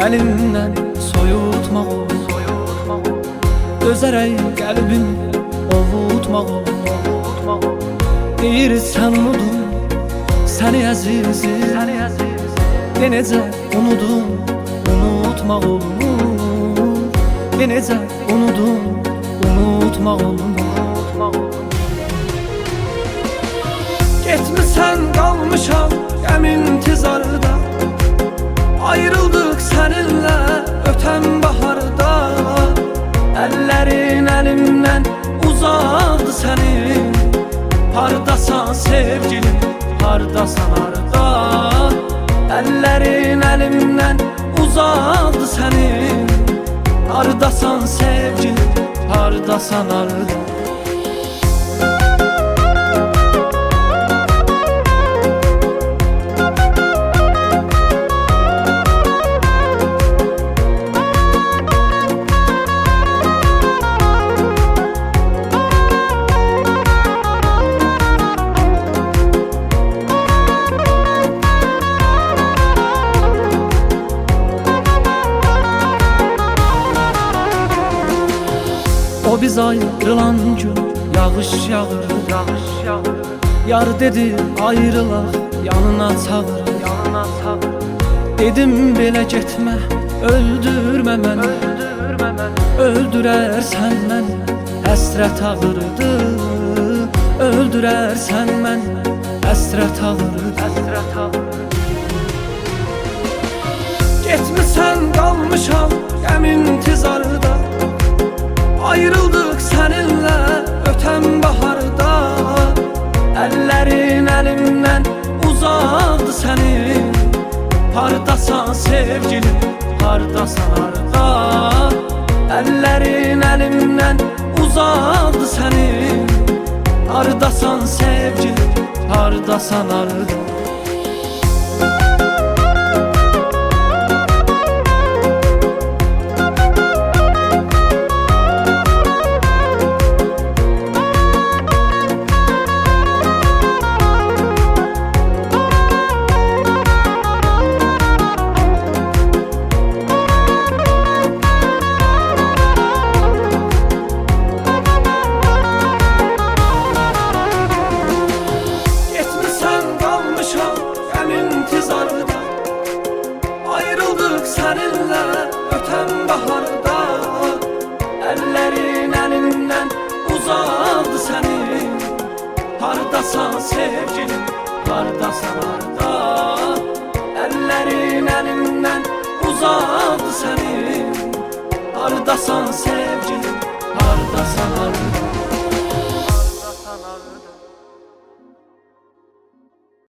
əlimdən soyutmaq ol. Dözərək qəlbimi ovutmaq ol. Deyirsən unudum səni əzizim, de necə unudum, unutmaq olmur. De necə unudum, unutmaq olmur. Getmisən qalmışam qəmin intizarda, ayrıldıq səninlə ötən baharda. Əllərin əlimdən uzaqdı sənin, hardasan sevgilim, hardasan harda. Əllərin əlimdən uzaqdı sənin, hardasan sevgilim, hardasan harda. O biz ayrılan gün yağış yağır, yağış yağır. Yar dedi ayrılaq, yanına çağır, yanına çağır. Dedim belə getmə, öldürmə məni, öldürmə məni. Öldürərsən məni, həsrət ağırdı. Öldürərsən məni, həsrət ağırdı, həsrət ağırdı. Getmisən qalmışam qəmin intizarda, ayrıldıq səninlə ötən baharda. Əllərin əlimdən uzaqdı sənin, hardasan sevgilim, hardasan harda. Əllərin əlimdən uzaqdı sənin, hardasan sevgilim, hardasan harda. Ayrıldık səninlə ötən baharda. Əllərin əlimdən uzaqdı sənin, hardasan sevgilim, hardasan harda. Əllərin əlimdən uzaqdı sənin, hardasan sevgilim,